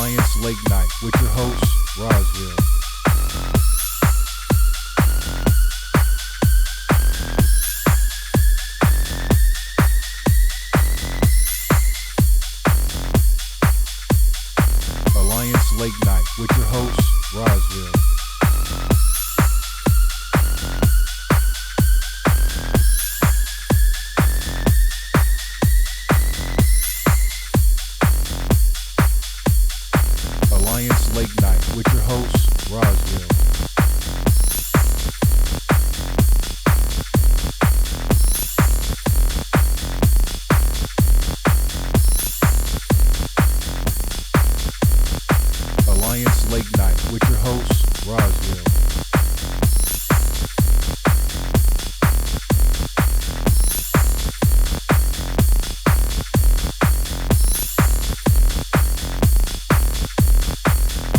Alliance Late Night with your host, Roswell. Alliance Late Night with your host, Roswell. Alliance Late Night with your host, Roswell. Alliance Late Night with your host, Roswell.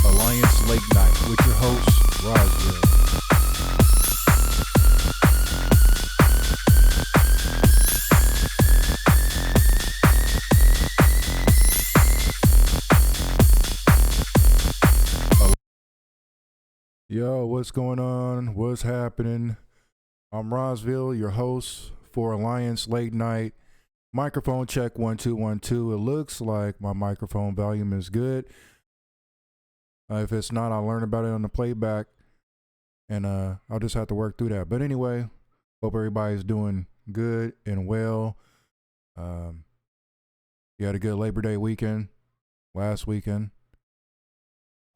Alliance Late Night with your host, Roswell. Yo, what's going on? What's happening? I'm Roswell, your host for Alliance Late Night. Microphone check 1 2 1 2. It looks like my microphone volume is good. If it's not, I'll learn about it on the playback, and I'll just have to work through that. But anyway, hope everybody's doing good and well. You had a good Labor Day weekend last weekend.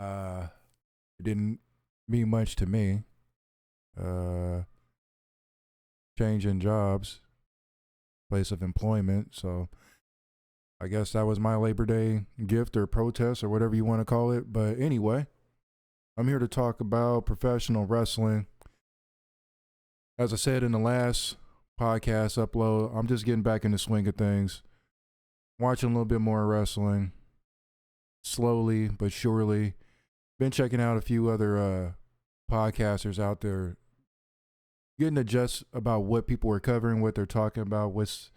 It didn't mean much to me. Changing jobs, place of employment. So I guess that was my Labor Day gift or protest or whatever you want to call it. But anyway, I'm here to talk about professional wrestling. As I said in the last podcast upload, I'm just getting back in the swing of things. Watching a little bit more wrestling. Slowly but surely. Been checking out a few other podcasters out there. Getting a gist about what people are covering, what they're talking about, what's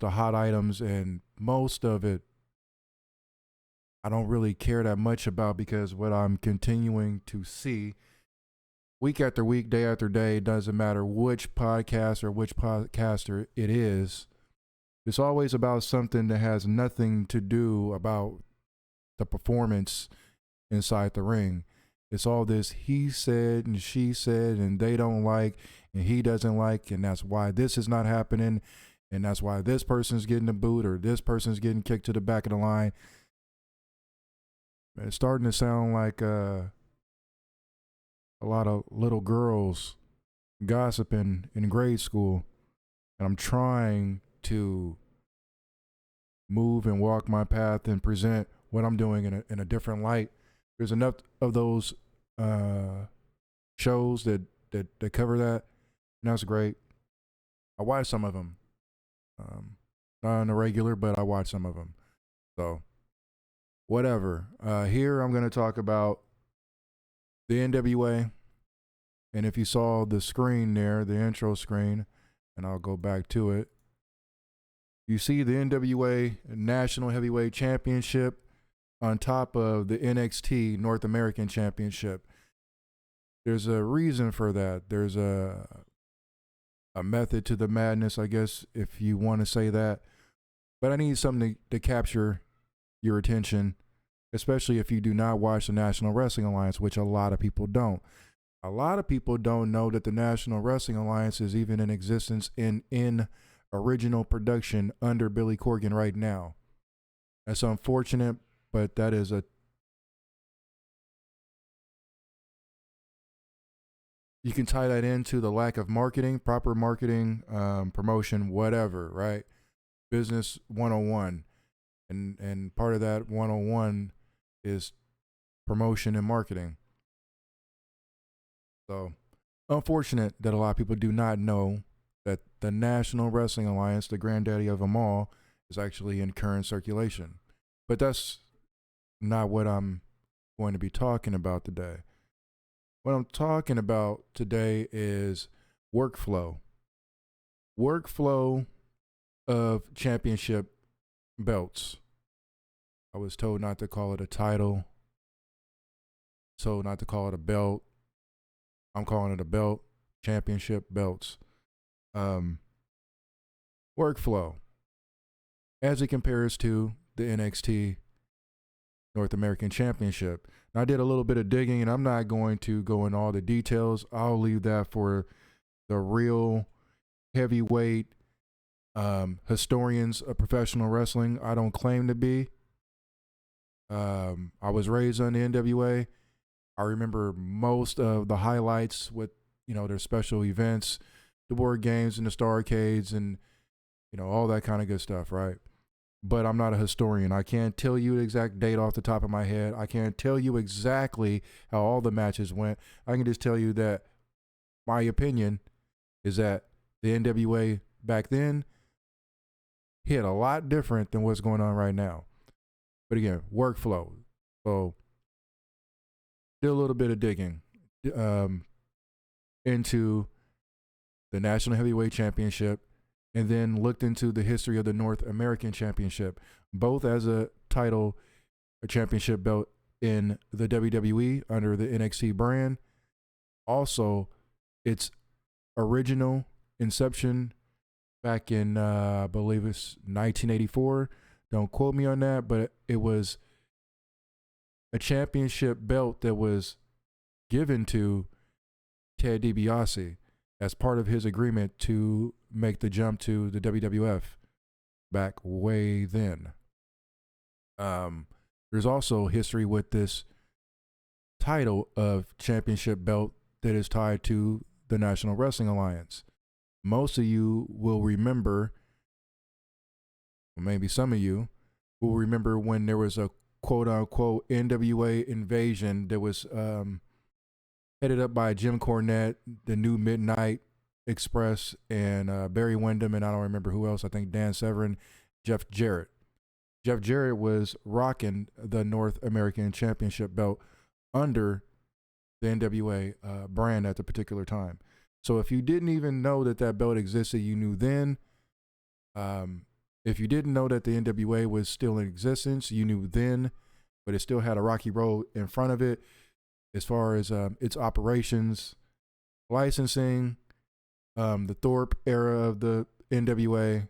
the hot items, and most of it I don't really care that much about, because what I'm continuing to see week after week, day after day, doesn't matter which podcast or which podcaster it is, it's always about something that has nothing to do about the performance inside the ring. It's all this he said and she said and they don't like and he doesn't like, and that's why this is not happening, and that's why this person's getting the boot or this person's getting kicked to the back of the line. It's starting to sound like a lot of little girls gossiping in grade school, and I'm trying to move and walk my path and present what I'm doing in a different light. There's enough of those shows that cover that, and that's great. I watch some of them. Not on the regular, but I watch some of them. So, whatever. Here I'm going to talk about the NWA. And if you saw the screen there, the intro screen, and I'll go back to it, you see the NWA National Heavyweight Championship on top of the NXT North American Championship. There's a reason for that. There's a method to the madness, I guess, if you want to say that. But I need something to capture your attention, especially if you do not watch the National Wrestling Alliance, which a lot of people don't. A lot of people don't know that the National Wrestling Alliance is even in existence in original production under Billy Corgan right now. That's unfortunate, but that is you can tie that into the lack of marketing, proper marketing, promotion, whatever, right? Business 101. And part of that 101 is promotion and marketing. So, unfortunate that a lot of people do not know that the National Wrestling Alliance, the granddaddy of them all, is actually in current circulation. But that's not what I'm going to be talking about today. What I'm talking about today is workflow. Workflow of championship belts. I was told not to call it a title, told not to call it a belt. I'm calling it a belt, championship belts. Workflow as it compares to the NXT North American Championship. Now, I did a little bit of digging, and I'm not going to go in all the details. I'll leave that for the real heavyweight historians of professional wrestling. I don't claim to be. I was raised on the NWA. I remember most of the highlights with, their special events, the board games and the Starcades and, all that kind of good stuff, right? But I'm not a historian. I can't tell you the exact date off the top of my head. I can't tell you exactly how all the matches went. I can just tell you that my opinion is that the NWA back then hit a lot different than what's going on right now. But again, workflow. So did a little bit of digging into the National Heavyweight Championship, and then looked into the history of the North American Championship, both as a title, a championship belt in the WWE under the NXT brand. Also, its original inception back in, I believe it's 1984. Don't quote me on that, but it was a championship belt that was given to Ted DiBiase as part of his agreement to make the jump to the WWF back way then. There's also history with this title of championship belt that is tied to the National Wrestling Alliance. Most of you will remember, or maybe some of you will remember, when there was a quote-unquote NWA invasion that was headed up by Jim Cornette, the New Midnight Express, and Barry Windham, and I don't remember who else. I think Dan Severn, Jeff Jarrett. Jeff Jarrett was rocking the North American Championship belt under the NWA brand at the particular time. So if you didn't even know that that belt existed, you knew then. If you didn't know that the NWA was still in existence, you knew then, but it still had a rocky road in front of it as far as its operations, licensing, the Thorpe era of the NWA,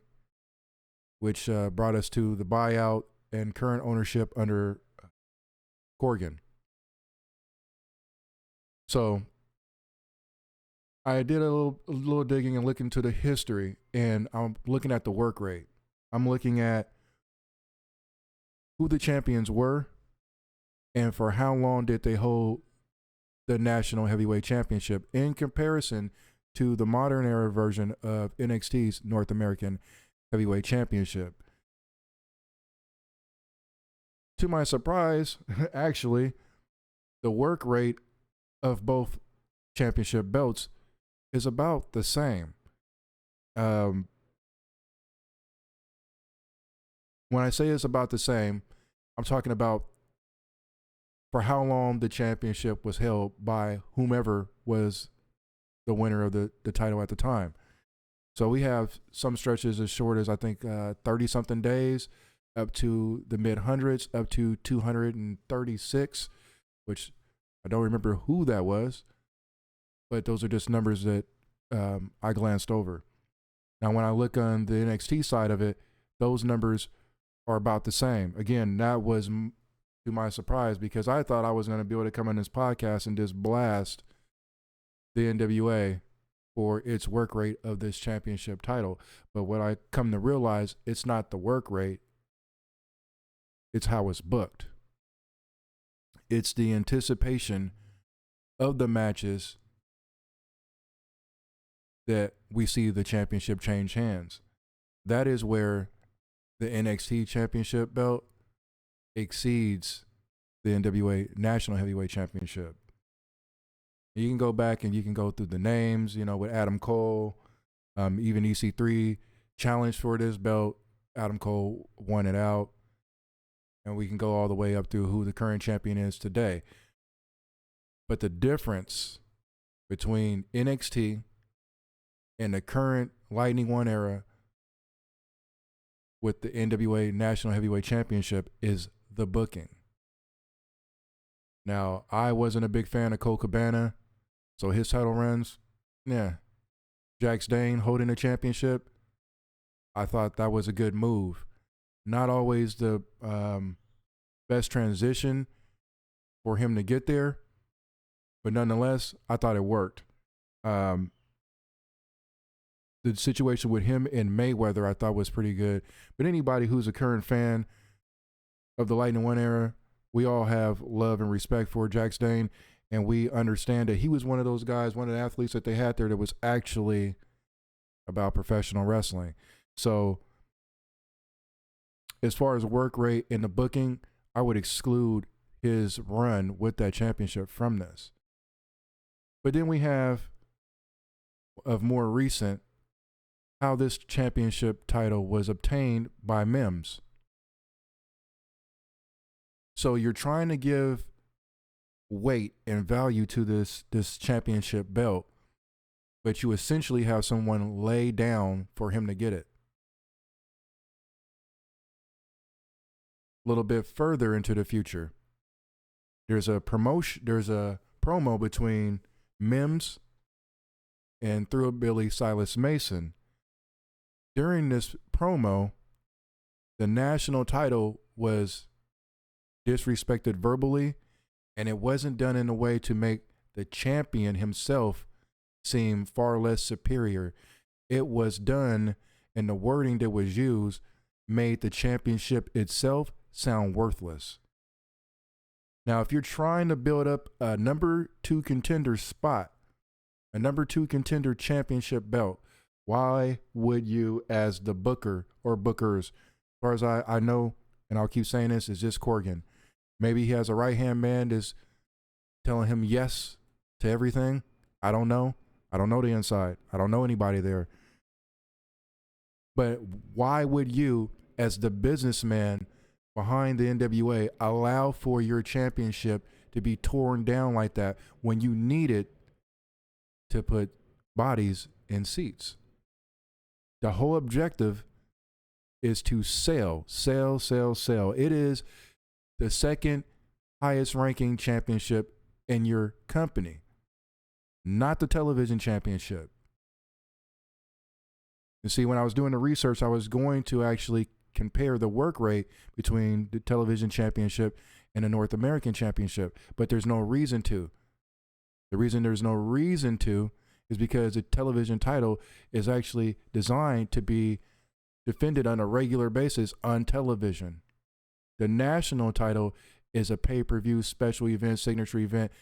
which brought us to the buyout and current ownership under Corgan. So I did a little digging and looking into the history, and I'm looking at the work rate. I'm looking at who the champions were and for how long did they hold the National Heavyweight Championship in comparison to the modern era version of NXT's North American Heavyweight Championship. To my surprise, actually, the work rate of both championship belts is about the same. When I say it's about the same, I'm talking about for how long the championship was held by whomever was the winner of the title at the time. So we have some stretches as short as, I think, 30-something days, up to the mid-hundreds, up to 236, which I don't remember who that was, but those are just numbers that I glanced over. Now, when I look on the NXT side of it, those numbers are about the same. Again, that was to my surprise, because I thought I was going to be able to come on this podcast and just blast the NWA for its work rate of this championship title. But what I come to realize, it's not the work rate, it's how it's booked. It's the anticipation of the matches that we see the championship change hands. That is where the NXT championship belt exceeds the NWA National Heavyweight Championship. You can go back and you can go through the names, with Adam Cole, even EC3 challenged for this belt. Adam Cole won it out. And we can go all the way up to who the current champion is today. But the difference between NXT and the current Lightning One era with the NWA National Heavyweight Championship is the booking. Now, I wasn't a big fan of Cole Cabana, so his title runs, yeah. Jax Dane holding the championship, I thought that was a good move. Not always the best transition for him to get there, but nonetheless, I thought it worked. The situation with him and Mayweather I thought was pretty good. But anybody who's a current fan of the Lightning One era, we all have love and respect for Jax Dane, and we understand that he was one of those guys, one of the athletes that they had there that was actually about professional wrestling. So as far as work rate in the booking, I would exclude his run with that championship from this. But then we have, of more recent, how this championship title was obtained by Mims. So you're trying to give weight and value to this championship belt, but you essentially have someone lay down for him to get it. A little bit further into the future, there's a promo between Mims and Thrillbilly Silas Mason. During this promo, the national title was disrespected verbally, and it wasn't done in a way to make the champion himself seem far less superior. It was done, and the wording that was used made the championship itself sound worthless. Now, if you're trying to build up a number 2 contender spot, a number 2 contender championship belt, why would you, as the booker or bookers, as far as I know, and I'll keep saying this, is just Corgan. Maybe he has a right-hand man that's telling him yes to everything. I don't know. I don't know the inside. I don't know anybody there. But why would you, as the businessman behind the NWA, allow for your championship to be torn down like that when you need it to put bodies in seats? The whole objective is to sell. It is the second highest ranking championship in your company, not the television championship. You see, when I was doing the research, I was going to actually compare the work rate between the television championship and the North American championship, but there's no reason to. The reason there's no reason to is because the television title is actually designed to be defended on a regular basis on television. The national title is a pay-per-view special event, signature event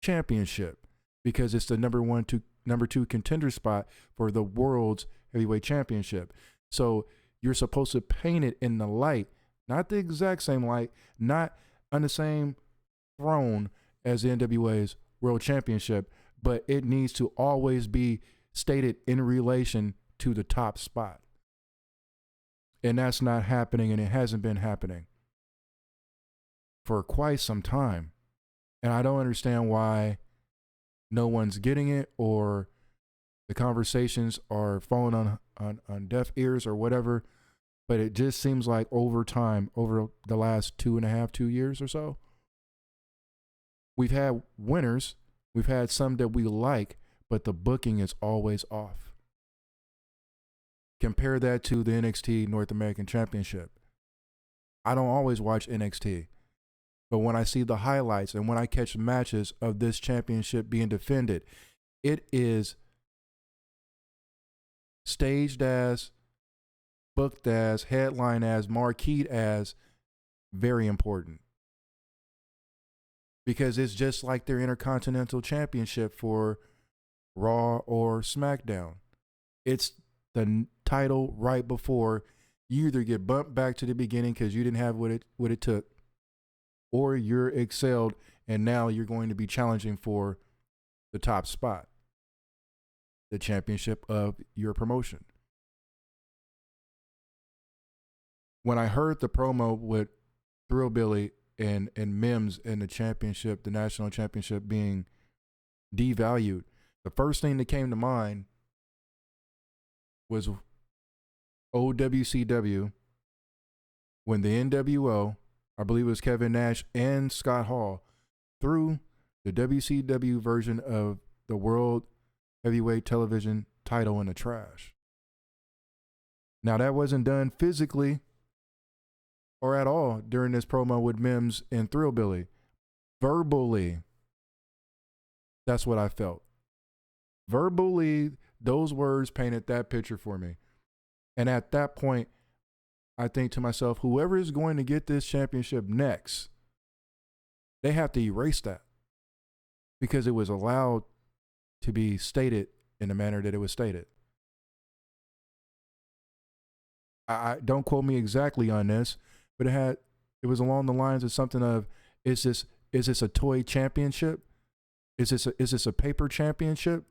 championship, because it's the number 2 contender spot for the world's heavyweight championship. So you're supposed to paint it in the light, not the exact same light, not on the same throne as the NWA's world championship, but it needs to always be stated in relation to the top spot. And that's not happening, and it hasn't been happening for quite some time. And I don't understand why no one's getting it, or the conversations are falling on deaf ears or whatever. But it just seems like over time, over the last 2 years or so, we've had winners. We've had some that we like, but the booking is always off. Compare that to the NXT North American Championship. I don't always watch NXT, but when I see the highlights and when I catch matches of this championship being defended, it is staged as, booked as, headline as, marqueed as very important. Because it's just like their Intercontinental Championship for Raw or SmackDown. It's the title right before you either get bumped back to the beginning because you didn't have what it took, or you're excelled and now you're going to be challenging for the top spot, the championship of your promotion. When I heard the promo with Thrillbilly and Mims in the championship, the national championship being devalued, the first thing that came to mind was OWCW when the NWO I believe it was Kevin Nash and Scott Hall, threw the WCW version of the World Heavyweight Television title in the trash. Now, that wasn't done physically or at all during this promo with Mims and Thrillbilly. Verbally, that's what I felt. Verbally, those words painted that picture for me. And at that point, I think to myself, whoever is going to get this championship next, they have to erase that because it was allowed to be stated in the manner that it was stated. I don't quote me exactly on this, but it was along the lines of something of, is this a toy championship? Is this a paper championship?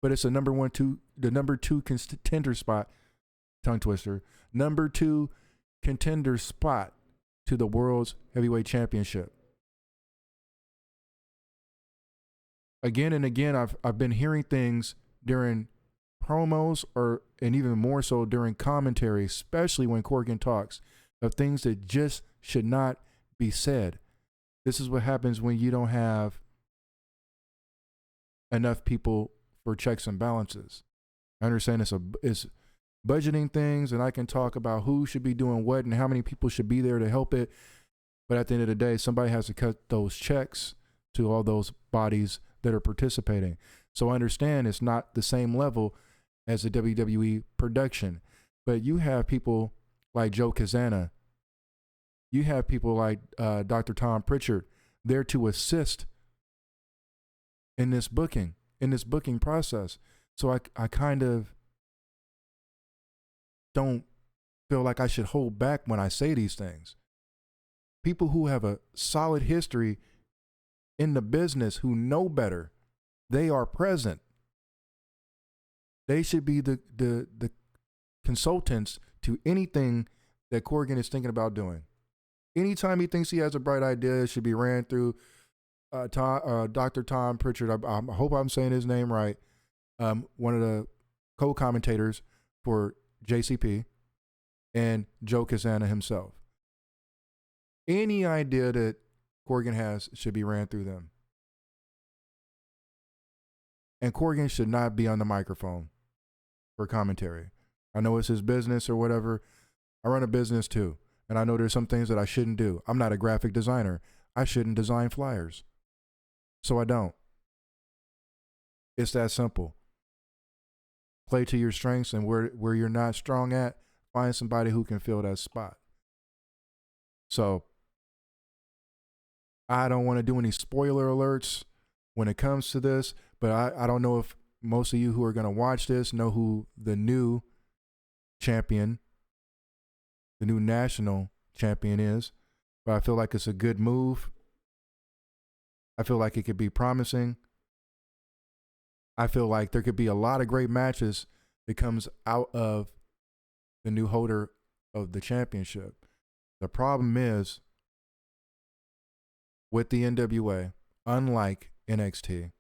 But it's the number 2 contender spot, tongue twister, number 2 contender spot to the World's Heavyweight Championship. Again and again, I've been hearing things during promos and even more so during commentary, especially when Corgan talks, of things that just should not be said. This is what happens when you don't have enough people for checks and balances. I understand it's budgeting things, and I can talk about who should be doing what and how many people should be there to help it. But at the end of the day, somebody has to cut those checks to all those bodies that are participating. So I understand it's not the same level as the WWE production, but you have people like Joe Kazana. You have people like Dr. Tom Pritchard there to assist in this booking process. So I kind of don't feel like I should hold back when I say these things. People who have a solid history in the business, who know better, they are present. They should be the consultants to anything that Corgan is thinking about doing. Anytime he thinks he has a bright idea, it should be ran through Dr. Tom Pritchard. I hope I'm saying his name right. One of the co-commentators for JCP, and Joe Kazana himself. Any idea that Corgan has should be ran through them. And Corgan should not be on the microphone for commentary. I know it's his business or whatever. I run a business too. And I know there's some things that I shouldn't do. I'm not a graphic designer. I shouldn't design flyers. So I don't. It's that simple. Play to your strengths, and where you're not strong at, find somebody who can fill that spot. So I don't want to do any spoiler alerts when it comes to this, but I don't know if most of you who are going to watch this know who the new champion, the new national champion is, but I feel like it's a good move. I feel like it could be promising. I feel like there could be a lot of great matches that comes out of the new holder of the championship. The problem is with the NWA, unlike NXT,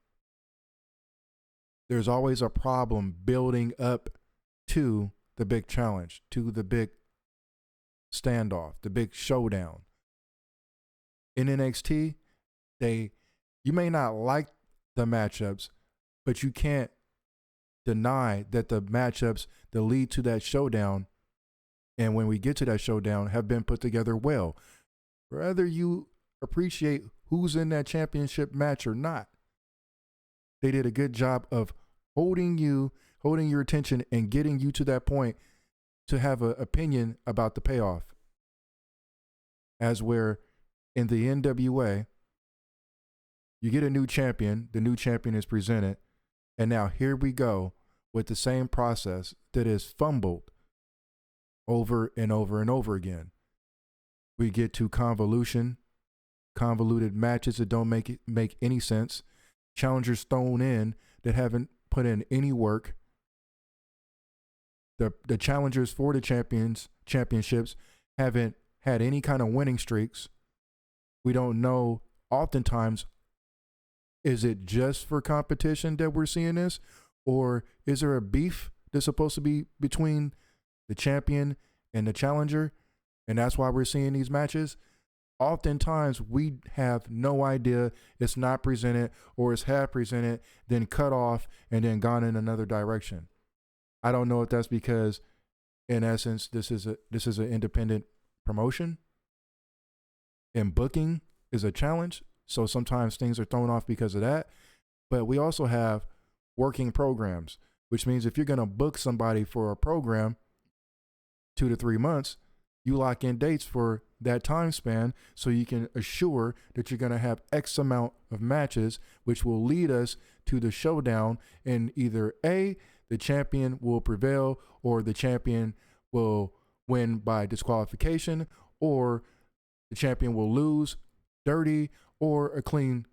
there's always a problem building up to the big challenge, to the big standoff, the big showdown. In NXT, you may not like the matchups, but you can't deny that the matchups that lead to that showdown, and when we get to that showdown, have been put together well. Whether you appreciate who's in that championship match or not, they did a good job of holding your attention and getting you to that point to have an opinion about the payoff. As where in the NWA, you get a new champion, the new champion is presented, and now here we go with the same process that is fumbled over and over and over again. We get to convoluted matches that don't make any sense, challengers thrown in that haven't put in any work. The challengers for the championships haven't had any kind of winning streaks. We don't know, oftentimes, is it just for competition that we're seeing this? Or is there a beef that's supposed to be between the champion and the challenger? And that's why we're seeing these matches. Oftentimes we have no idea, it's not presented, or it's half presented, then cut off and then gone in another direction. I don't know if that's because, in essence, this is an independent promotion and booking is a challenge. So sometimes things are thrown off because of that. But we also have working programs, which means if you're going to book somebody for a program 2 to 3 months, you lock in dates for that time span so you can assure that you're going to have X amount of matches, which will lead us to the showdown. And either A, the champion will prevail, or the champion will win by disqualification, or the champion will lose dirty, or a clean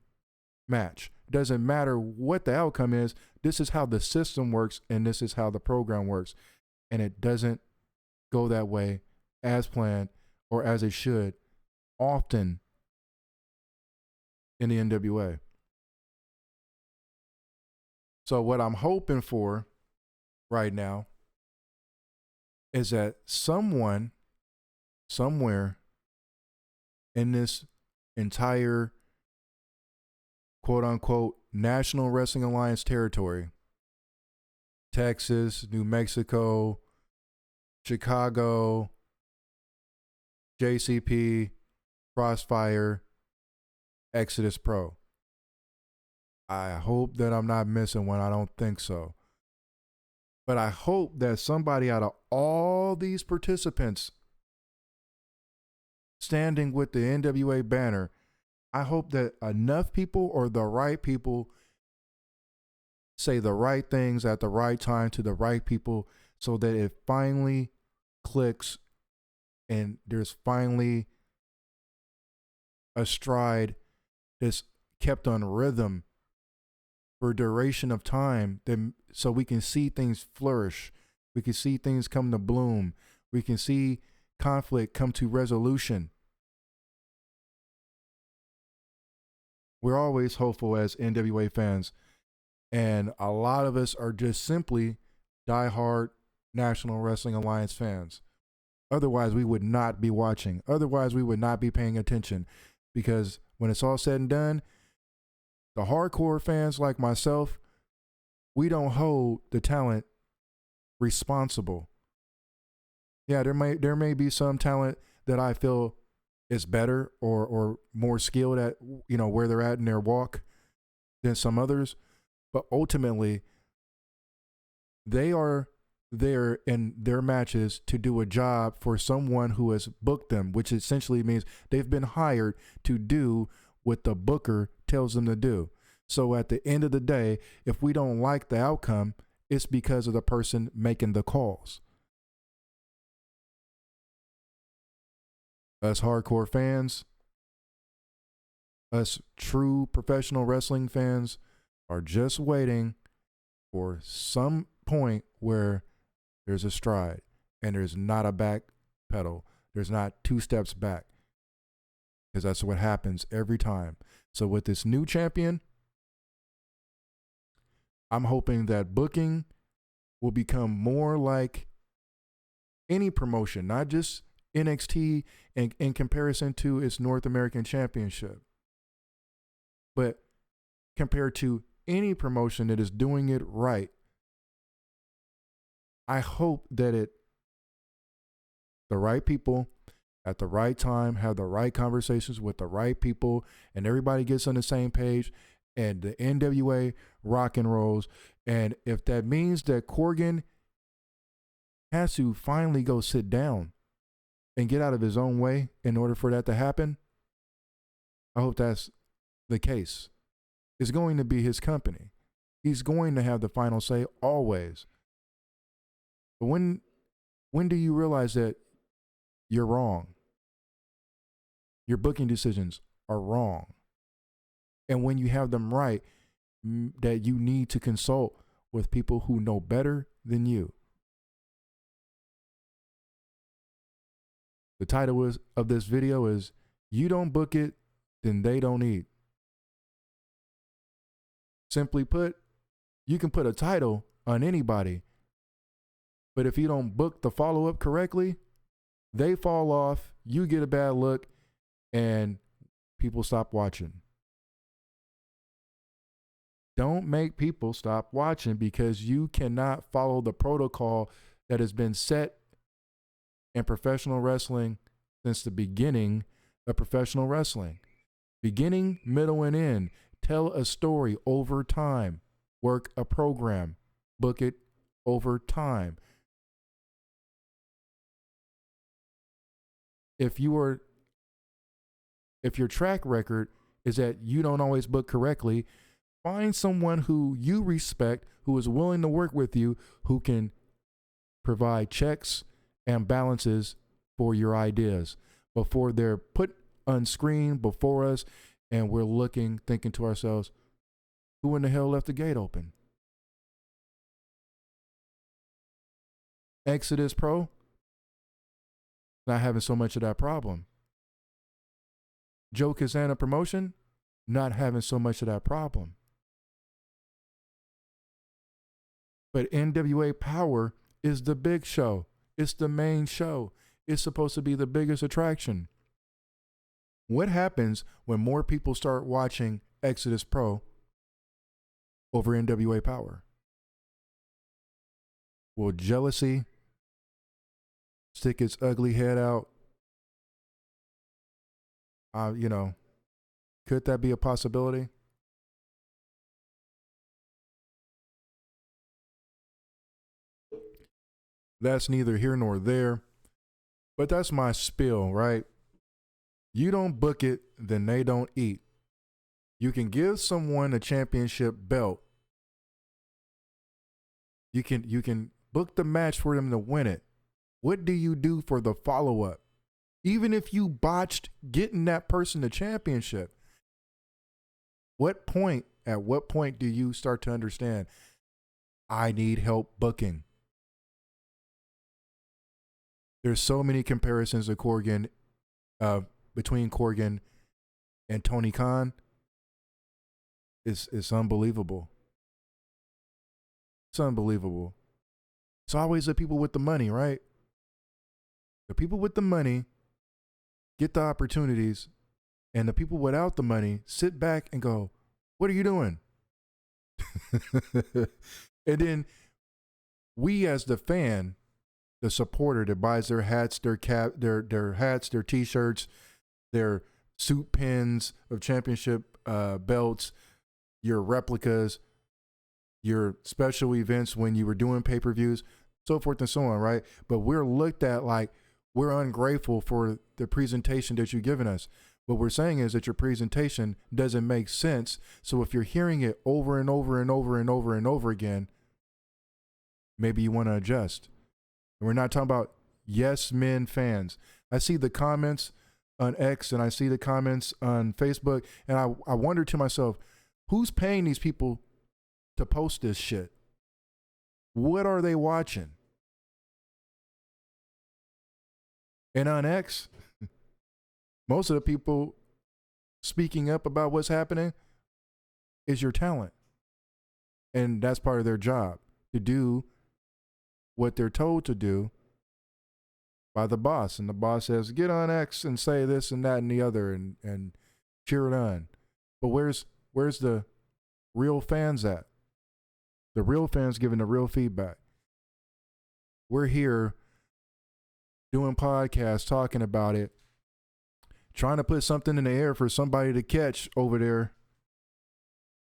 match. Doesn't matter what the outcome is. This is how the system works, and this is how the program works. And it doesn't go that way as planned or as it should often in the NWA. So what I'm hoping for right now is that someone somewhere in this entire quote unquote National Wrestling Alliance territory, Texas, New Mexico, Chicago, JCP, Crossfire, Exodus Pro. I hope that I'm not missing one. I don't think so. But I hope that somebody out of all these participants standing with the NWA banner, I hope that enough people, or the right people, say the right things at the right time to the right people so that it finally clicks and there's finally a stride that's kept on rhythm for a duration of time, so we can see things flourish. We can see things come to bloom. We can see conflict come to resolution. We're always hopeful as NWA fans, and a lot of us are just simply diehard National Wrestling Alliance fans. Otherwise, we would not be watching. Otherwise, we would not be paying attention, because when it's all said and done, the hardcore fans like myself, we don't hold the talent responsible. Yeah, there may be some talent that I feel is better or more skilled at, where they're at in their walk than some others, but ultimately they are there in their matches to do a job for someone who has booked them, which essentially means they've been hired to do what the booker tells them to do. So at the end of the day, if we don't like the outcome, it's because of the person making the calls. Us hardcore fans, us true professional wrestling fans, are just waiting for some point where there's a stride and there's not a back pedal. There's not 2 steps back, because that's what happens every time. So with this new champion, I'm hoping that booking will become more like any promotion, not just NXT in comparison to its North American Championship, but compared to any promotion that is doing it right. I hope that the right people at the right time have the right conversations with the right people, and everybody gets on the same page, and the NWA rock and rolls. And if that means that Corgan has to finally go sit down and get out of his own way in order for that to happen, I hope that's the case. It's going to be his company. He's going to have the final say always. But when do you realize that you're wrong? Your booking decisions are wrong. And when you have them right, that you need to consult with people who know better than you. The title of this video is, "You Don't Book It, Then They Don't Eat." Simply put, you can put a title on anybody, but if you don't book the follow-up correctly, They fall off, you get a bad look, and people stop watching. Don't make people stop watching because you cannot follow the protocol that has been set in professional wrestling since the beginning of professional wrestling. Beginning, middle, and end. Tell a story over time. Work a program. Book it over time. If your track record is that you don't always book correctly, find someone who you respect, who is willing to work with you, who can provide checks and balances for your ideas before they're put on screen before us and we're looking, thinking to ourselves, who in the hell left the gate open? Exodus Pro, not having so much of that problem. Joe Kazana Promotion, not having so much of that problem. But NWA Power is the big show. It's the main show. It's supposed to be the biggest attraction. What happens when more people start watching Exodus Pro over NWA Power? Will jealousy stick its ugly head out? Could that be a possibility? That's neither here nor there, but that's my spiel, right? You don't book it, then they don't eat. You can give someone a championship belt. You can book the match for them to win it. What do you do for the follow-up? Even if you botched getting that person the championship, at what point do you start to understand, I need help booking? There's so many comparisons to Corgan, between Corgan and Tony Khan. It's unbelievable. It's unbelievable. It's always the people with the money, right? The people with the money get the opportunities, and the people without the money sit back and go, what are you doing? And then we as the fan, the supporter that buys their hats, their hats, their t-shirts, their suit pins of championship belts, your replicas, your special events when you were doing pay-per-views, so forth and so on, right? But we're looked at like we're ungrateful for the presentation that you've given us. What we're saying is that your presentation doesn't make sense. So if you're hearing it over and over and over and over and over again, maybe you want to adjust. And we're not talking about yes men fans. I see the comments on X and I see the comments on Facebook, and I wonder to myself, who's paying these people to post this shit? What are they watching? And on X, most of the people speaking up about what's happening is your talent. And that's part of their job, to do what they're told to do by the boss. And the boss says, get on X and say this and that and the other and cheer it on. But where's the real fans at? The real fans giving the real feedback. We're here doing podcasts, talking about it, trying to put something in the air for somebody to catch over there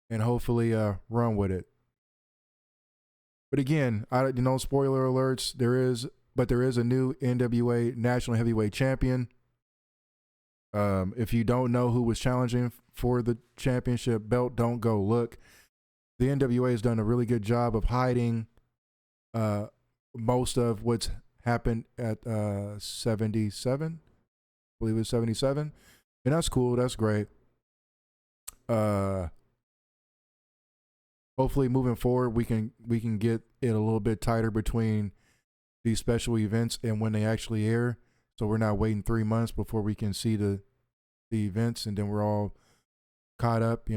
and hopefully run with it. But again, spoiler alerts, there is a new NWA National Heavyweight Champion. If you don't know who was challenging for the championship belt, don't go look. The NWA has done a really good job of hiding most of what's happened at 77. I believe it's 77. And that's cool. That's great. Hopefully moving forward, we can get it a little bit tighter between these special events and when they actually air. So we're not waiting 3 months before we can see the events and then we're all caught up,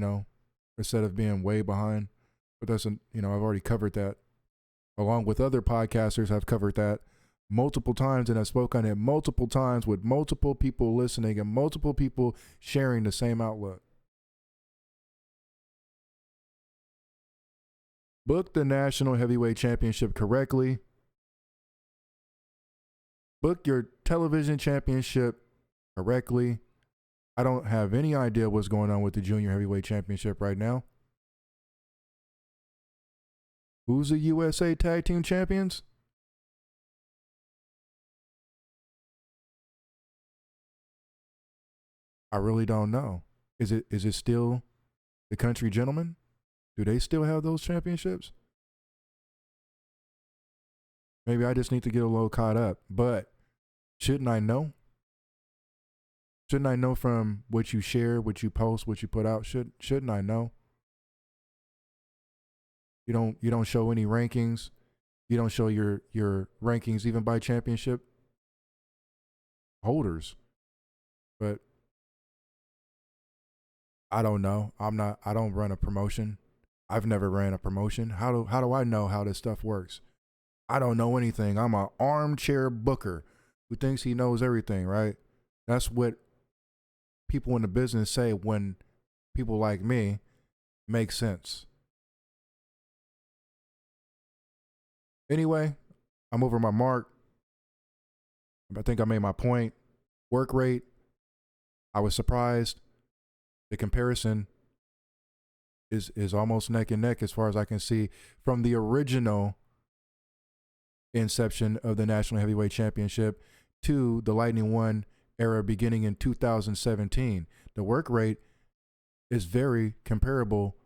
instead of being way behind. But I've already covered that. Along with other podcasters, I've covered that multiple times, and I spoke on it multiple times with multiple people listening and multiple people sharing the same outlook. Book the National Heavyweight Championship correctly. Book your television championship correctly. I don't have any idea what's going on with the Junior Heavyweight Championship right now. Who's the USA Tag Team Champions? I really don't know. Is it still the Country Gentlemen? Do they still have those championships? Maybe I just need to get a little caught up. But shouldn't I know? Shouldn't I know from what you share, what you post, what you put out? Shouldn't I know? You don't show any rankings. You don't show your rankings even by championship holders. But I don't know. I don't run a promotion. I've never ran a promotion. How do I know how this stuff works? I don't know anything. I'm an armchair booker who thinks he knows everything, right? That's what people in the business say when people like me make sense. Anyway, I'm over my mark. I think I made my point. Work rate, I was surprised. The comparison is almost neck and neck as far as I can see from the original inception of the National Heavyweight Championship to the Lightning One era beginning in 2017. The work rate is very comparable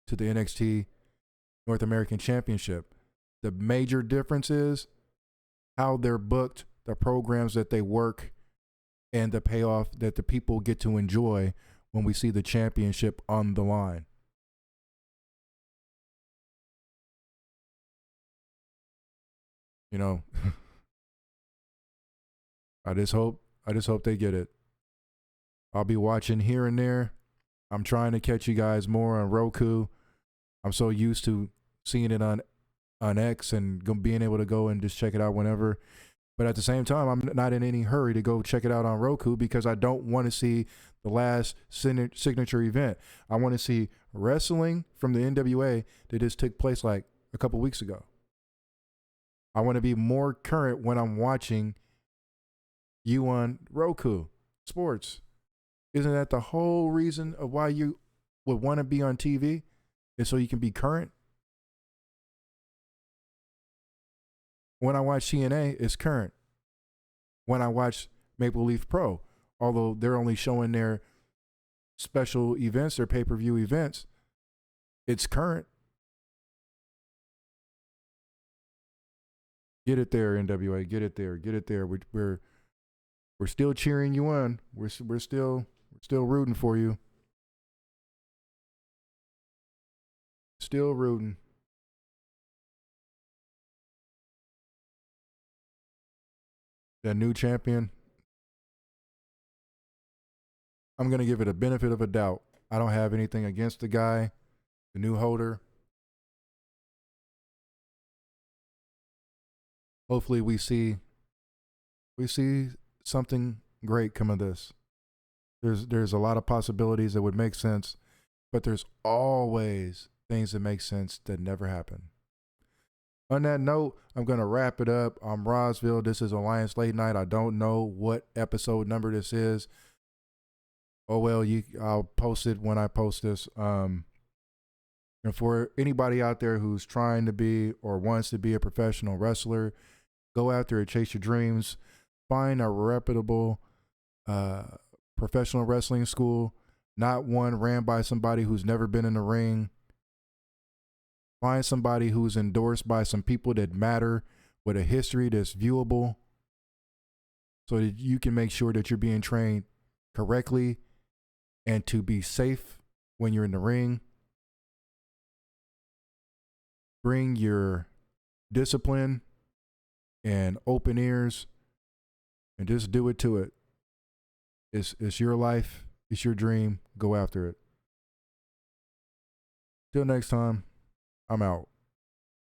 to the NXT North American Championship. The major difference is how they're booked, the programs that they work, and the payoff that the people get to enjoy when we see the championship on the line. You know, I just hope they get it. I'll be watching here and there. I'm trying to catch you guys more on Roku. I'm so used to seeing it on X and being able to go and just check it out whenever. But at the same time, I'm not in any hurry to go check it out on Roku because I don't want to see the last signature event. I want to see wrestling from the NWA that just took place like a couple weeks ago. I want to be more current when I'm watching you on Roku Sports. Isn't that the whole reason of why you would want to be on TV? Is so you can be current? When I watch TNA, it's current. When I watch Maple Leaf Pro, although they're only showing their special events, their pay-per-view events, it's current. Get it there, NWA. Get it there. Get it there. We're still cheering you on. We're still rooting for you. Still rooting. That new champion, I'm going to give it a benefit of a doubt. I don't have anything against the guy, the new holder. Hopefully we see something great come of this. There's a lot of possibilities that would make sense, but there's always things that make sense that never happen. On that note, I'm going to wrap it up. I'm Rosville. This is Alliance Late Night. I don't know what episode number this is. Oh, well, I'll post it when I post this. And for anybody out there who's trying to be or wants to be a professional wrestler, go out there and chase your dreams. Find a reputable professional wrestling school, not one ran by somebody who's never been in the ring. Find somebody who's endorsed by some people that matter with a history that's viewable so that you can make sure that you're being trained correctly and to be safe when you're in the ring. Bring your discipline and open ears and just do it to it. It's your life. It's your dream. Go after it. Till next time. I'm out.